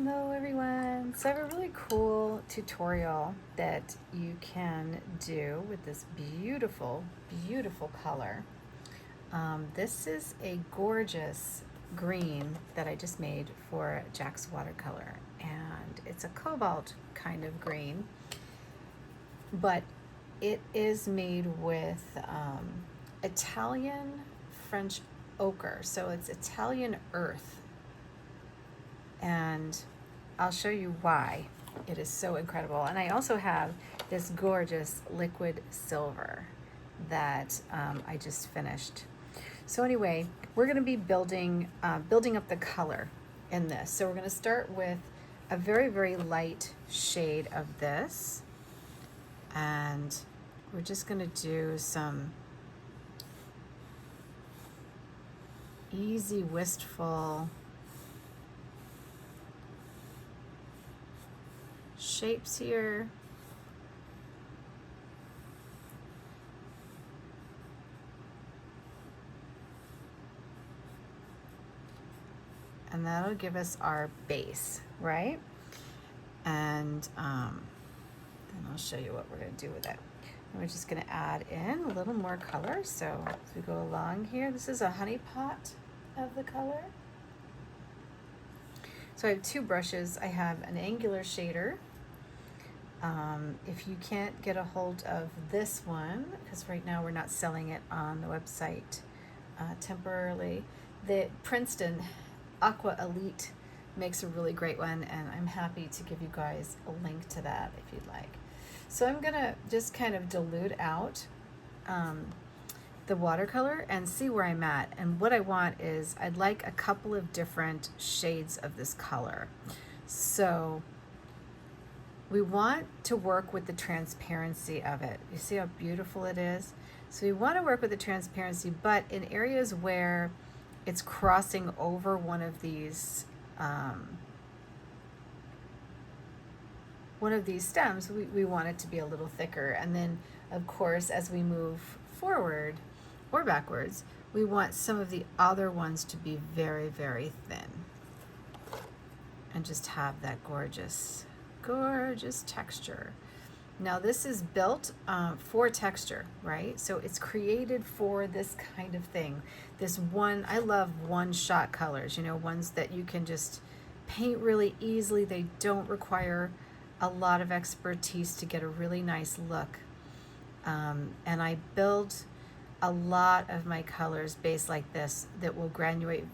Hello everyone. So I have a really cool tutorial that you can do with this beautiful, beautiful color. This is a gorgeous green that I just made for Jack's watercolor, and it's a cobalt kind of green, but it is made with Italian French ochre. So it's Italian earth, and I'll show you why it is so incredible. And I also have this gorgeous liquid silver that I just finished. So anyway, we're going to be building up the color in this. So we're going to start with a very, very light shade of this, and we're just going to do some easy, wistful shapes here. And that'll give us our base, right? And then I'll show you what we're going to do with it. And we're just going to add in a little more color. So as we go along here, this is a honey pot of the color. So I have two brushes. I have an angular shader. If you can't get a hold of this one, because right now we're not selling it on the website temporarily, the Princeton Aqua Elite makes a really great one, and I'm happy to give you guys a link to that if you'd like. So I'm gonna just kind of dilute out the watercolor and see where I'm at. And what I want is, I'd like a couple of different shades of this color. So we want to work with the transparency of it. You see how beautiful it is? So we want to work with the transparency, but in areas where it's crossing over one of these stems, we want it to be a little thicker. And then, of course, as we move forward or backwards, we want some of the other ones to be very, very thin and just have that gorgeous, gorgeous texture. Now this is built for texture, right? So it's created for this kind of thing. This one, I love one-shot colors, you know, ones that you can just paint really easily. They don't require a lot of expertise to get a really nice look. And I build a lot of my colors based like this that will granulate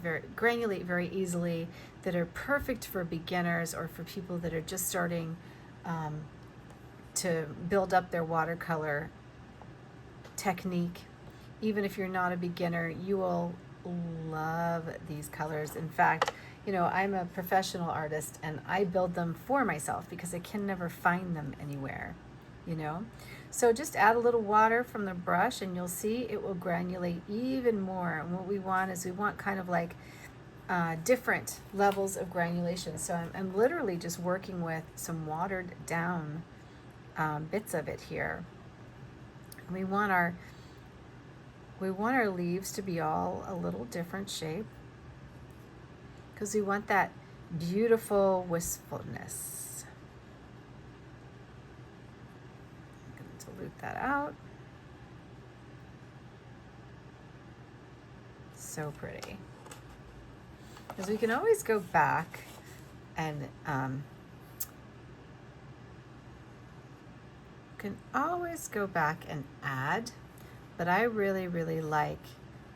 very easily, that are perfect for beginners or for people that are just starting to build up their watercolor technique. Even if you're not a beginner, you will love these colors. In fact, you know, I'm a professional artist and I build them for myself because I can never find them anywhere, you know. So just add a little water from the brush and you'll see it will granulate even more. And what we want is, we want kind of like different levels of granulation. So I'm literally just working with some watered down bits of it here. We want our leaves to be all a little different shape, because we want that beautiful wistfulness. I'm going to dilute that out. So pretty. Because we can always go back and add, but I really, really like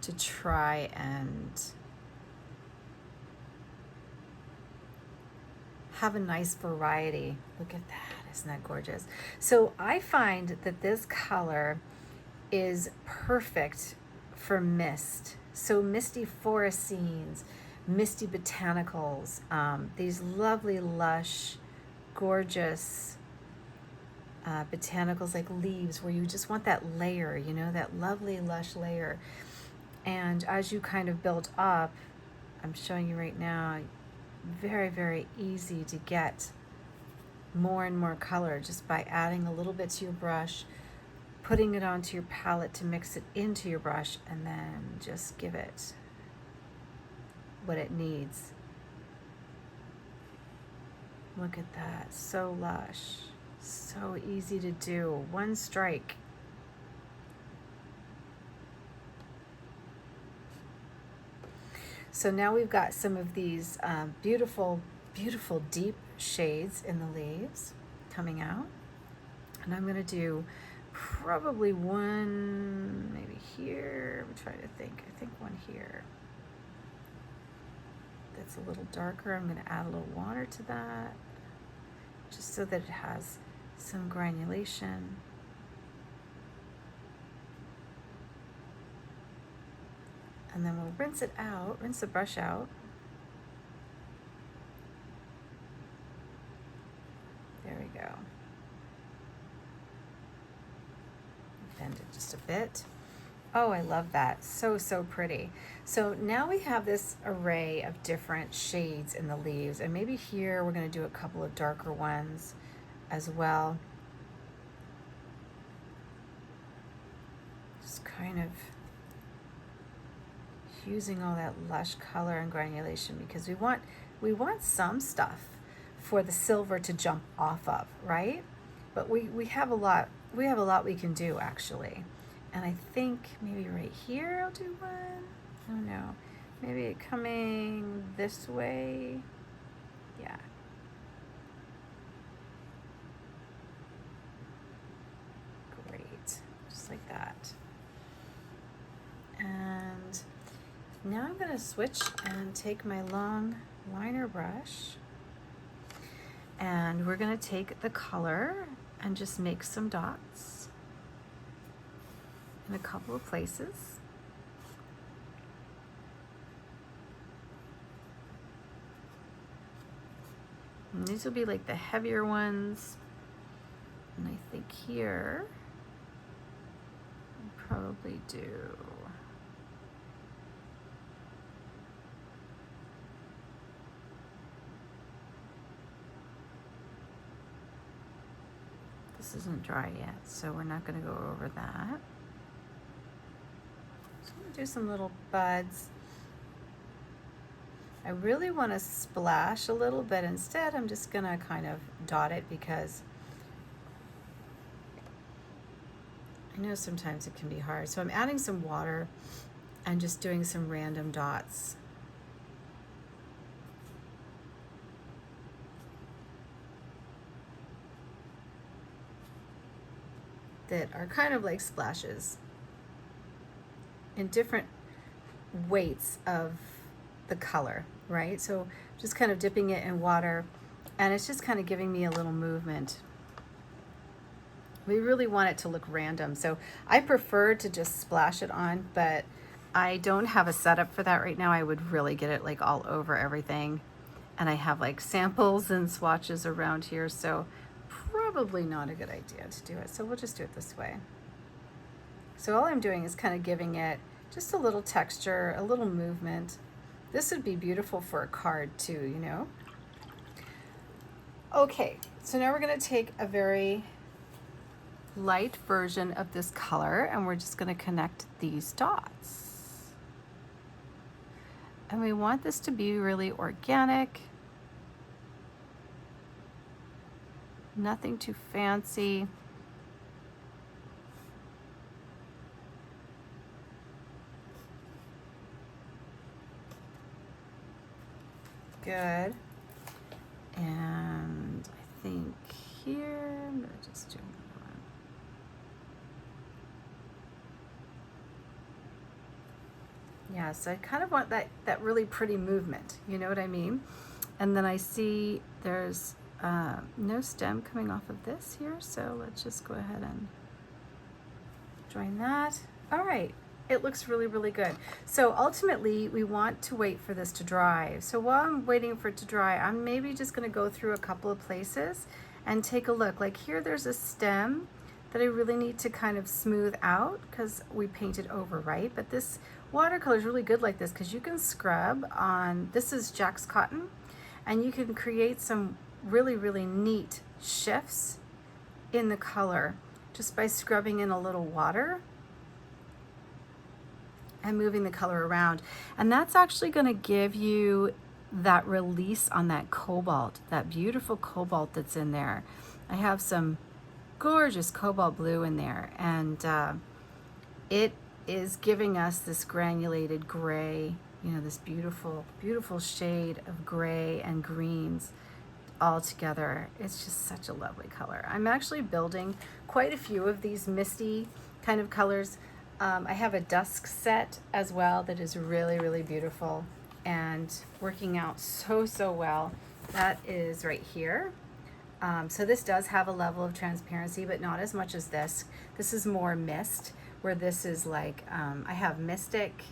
to try and have a nice variety. Look at that, isn't that gorgeous? So I find that this color is perfect for mist. So misty forest scenes, misty botanicals, these lovely, lush, gorgeous botanicals like leaves, where you just want that layer, you know, that lovely, lush layer. And as you kind of build up, I'm showing you right now, very, very easy to get more and more color just by adding a little bit to your brush, putting it onto your palette to mix it into your brush, and then just give it what it needs. Look at that, so lush, so easy to do, one strike. So now we've got some of these beautiful, beautiful deep shades in the leaves coming out. And I'm gonna do probably one, maybe here, I'm trying to think, I think one here. That's a little darker. I'm gonna add a little water to that, just so that it has some granulation. And then we'll rinse it out, rinse the brush out. There we go. Bend it just a bit. Oh, I love that. So, so pretty. So now we have this array of different shades in the leaves, and maybe here we're going to do a couple of darker ones as well. Just kind of using all that lush color and granulation, because we want some stuff for the silver to jump off of, right? But we have a lot we can do actually. And I think maybe right here I'll do one. Oh no, maybe coming this way. Yeah. Great, just like that. And now I'm going to switch and take my long liner brush, and we're going to take the color and just make some dots in a couple of places. And these will be like the heavier ones. And I think here I'll probably do this isn't dry yet, so we're not going to go over that. So I'm going to do some little buds. I really want to splash a little bit. Instead, I'm just going to kind of dot it, because I know sometimes it can be hard. So I'm adding some water and just doing some random dots. That are kind of like splashes in different weights of the color, right? So just kind of dipping it in water, and it's just kind of giving me a little movement. We really want it to look random, so I prefer to just splash it on, but I don't have a setup for that right now. I would really get it like all over everything, and I have like samples and swatches around here, so probably not a good idea to do it. So we'll just do it this way. So all I'm doing is kind of giving it just a little texture, a little movement. This would be beautiful for a card too, you know? Okay, so now we're going to take a very light version of this color, and we're just going to connect these dots. And we want this to be really organic. Nothing too fancy. Good. And I think here, I'm gonna just do another one. Yeah, so I kind of want that really pretty movement, you know what I mean? And then I see there's no stem coming off of this here, so let's just go ahead and join that. All right, it looks really, really good. So ultimately, we want to wait for this to dry. So while I'm waiting for it to dry, I'm maybe just gonna go through a couple of places and take a look. Like here, there's a stem that I really need to kind of smooth out because we painted over, right? But this watercolor is really good like this, because you can scrub on, this is Jack's Cotton, and you can create some really, really neat shifts in the color just by scrubbing in a little water and moving the color around. And that's actually going to give you that release on that cobalt, that beautiful cobalt that's in there. I have some gorgeous cobalt blue in there, and it is giving us this granulated gray, you know, this beautiful, beautiful shade of gray and greens all together. It's just such a lovely color. I'm actually building quite a few of these misty kind of colors. I have a dusk set as well that is really, really beautiful and working out so, so well. That is right here. So this does have a level of transparency, but not as much as this. This is more mist, where this is like, I have mystic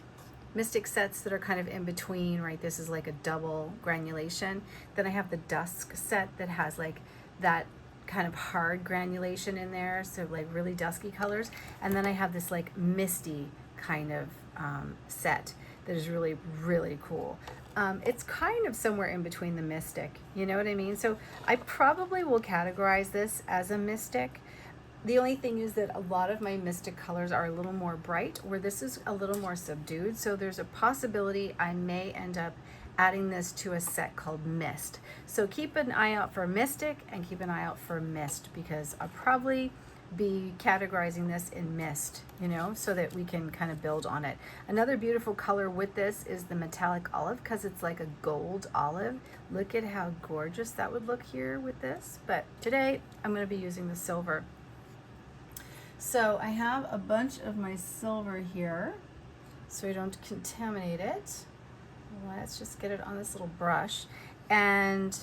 sets that are kind of in between, right? This is like a double granulation. Then I have the dusk set that has like that kind of hard granulation in there, so like really dusky colors. And then I have this like misty kind of set that is really, really cool. It's kind of somewhere in between the mystic, you know what I mean? So I probably will categorize this as a mystic. The only thing is that a lot of my mystic colors are a little more bright, where this is a little more subdued. So there's a possibility I may end up adding this to a set called Mist. So keep an eye out for Mystic and keep an eye out for Mist, because I'll probably be categorizing this in Mist, you know, so that we can kind of build on it. Another beautiful color with this is the metallic olive, because it's like a gold olive. Look at how gorgeous that would look here with this. But today I'm going to be using the silver. So I have a bunch of my silver here so we don't contaminate it. Let's just get it on this little brush. And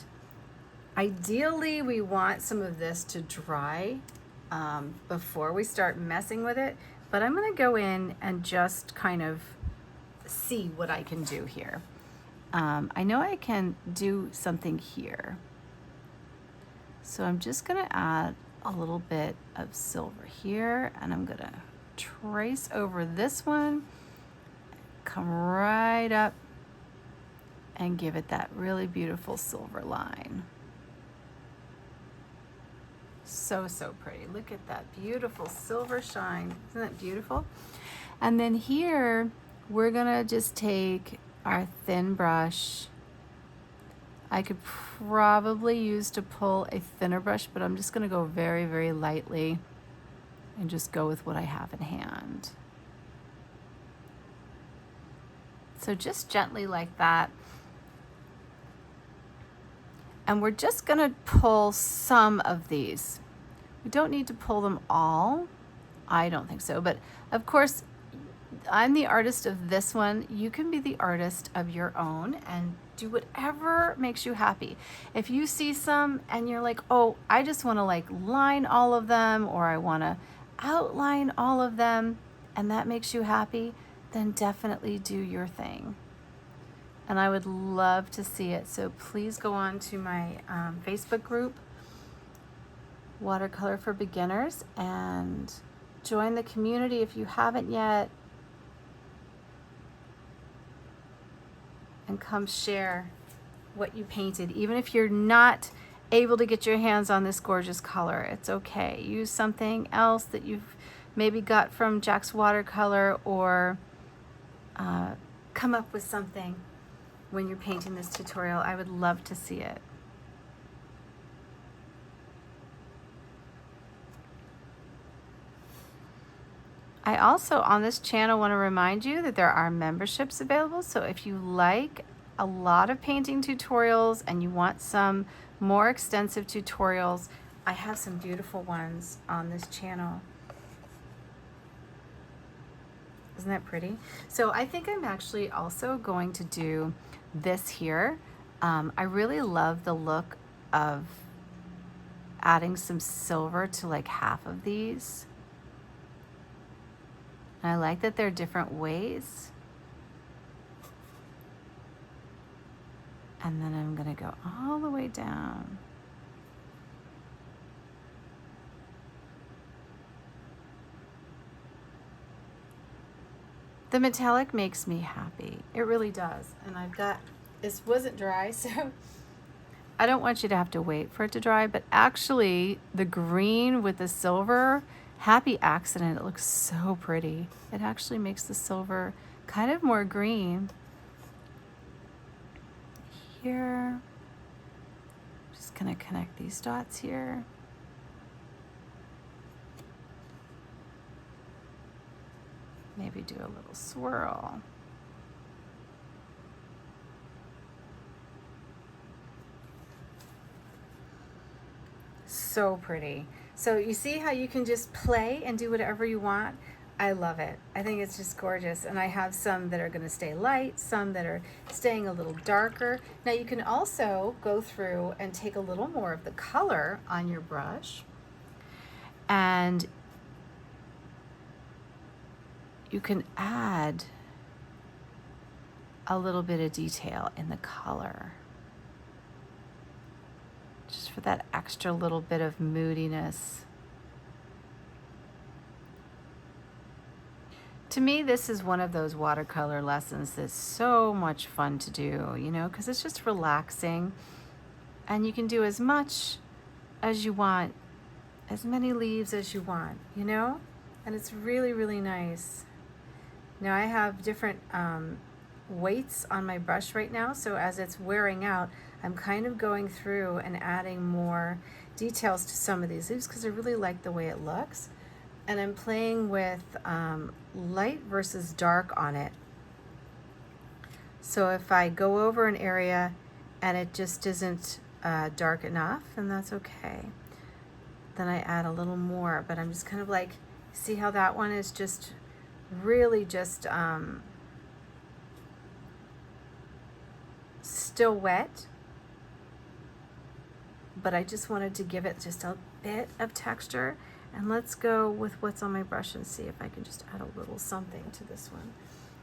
ideally we want some of this to dry before we start messing with it, but I'm going to go in and just kind of see what I can do here. I know I can do something here. So I'm just going to add a little bit of silver here, and I'm going to trace over this one, come right up and give it that really beautiful silver line. So, so pretty. Look at that beautiful silver shine. Isn't that beautiful? And then here, we're gonna just take our thin brush. I could probably use to pull a thinner brush, but I'm just gonna go very, very lightly and just go with what I have in hand. So just gently like that. And we're just gonna pull some of these. We don't need to pull them all. I don't think so, but of course, I'm the artist of this one. You can be the artist of your own and do whatever makes you happy. If you see some and you're like, oh, I just wanna like line all of them, or I wanna outline all of them, and that makes you happy, then definitely do your thing. And I would love to see it. So please go on to my Facebook group, Watercolor for Beginners, and join the community if you haven't yet. And come share what you painted. Even if you're not able to get your hands on this gorgeous color, it's okay. Use something else that you've maybe got from Jack's Watercolor, or come up with something when you're painting this tutorial. I would love to see it. I also, on this channel, want to remind you that there are memberships available. So if you like a lot of painting tutorials and you want some more extensive tutorials, I have some beautiful ones on this channel. Isn't that pretty? So I think I'm actually also going to do this here. I really love the look of adding some silver to like half of these. And I like that they're different ways. And then I'm gonna go all the way down. The metallic makes me happy. It really does. And I've got, this wasn't dry, so I don't want you to have to wait for it to dry, but actually the green with the silver, happy accident. It looks so pretty. It actually makes the silver kind of more green here. Just gonna connect these dots here. Maybe do a little swirl. So pretty. So you see how you can just play and do whatever you want? I love it. I think it's just gorgeous. And I have some that are going to stay light, some that are staying a little darker. Now you can also go through and take a little more of the color on your brush, and you can add a little bit of detail in the color, just for that extra little bit of moodiness. To me, this is one of those watercolor lessons that's so much fun to do, you know, because it's just relaxing, and you can do as much as you want, as many leaves as you want, you know, and it's really, really nice. Now I have different weights on my brush right now, so as it's wearing out, I'm kind of going through and adding more details to some of these leaves because I really like the way it looks. And I'm playing with light versus dark on it. So if I go over an area and it just isn't dark enough, then that's okay. Then I add a little more, but I'm just kind of like, see how that one is just really just still wet, but I just wanted to give it just a bit of texture. And let's go with what's on my brush and see if I can just add a little something to this one.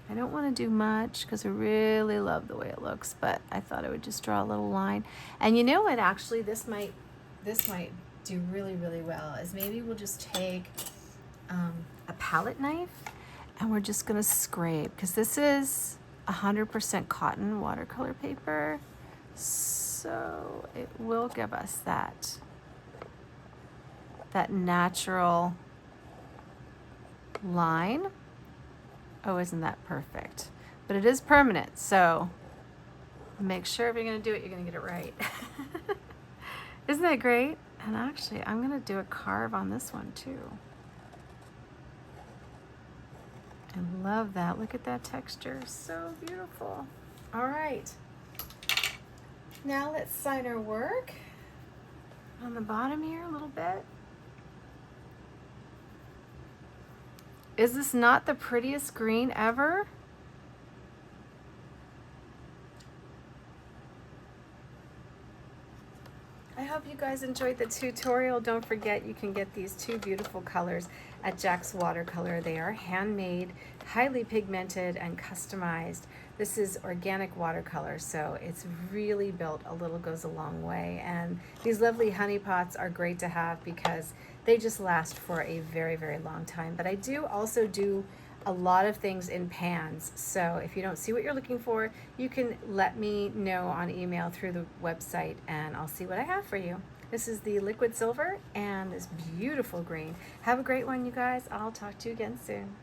I don't want to do much because I really love the way it looks, but I thought I would just draw a little line. And you know what, actually this might do really, really well, is maybe we'll just take a palette knife and we're just gonna scrape, because this is 100% cotton watercolor paper, so it will give us that natural line. Oh, isn't that perfect? But it is permanent, so make sure if you're gonna do it, you're gonna get it right. Isn't that great? And actually, I'm gonna do a carve on this one too. I love that. Look at that texture. So beautiful. All right. Now let's sign our work on the bottom here a little bit. Is this not the prettiest green ever? I hope you guys enjoyed the tutorial. Don't forget you can get these two beautiful colors at Jack's Watercolor. They are handmade, highly pigmented, and customized. This is organic watercolor, so it's really built a little goes a long way. And these lovely honey pots are great to have because they just last for a very, very long time. But I do also do a lot of things in pans, so if you don't see what you're looking for, you can let me know on email through the website and I'll see what I have for you. This is the liquid silver and this beautiful green. Have a great one, you guys. I'll talk to you again soon.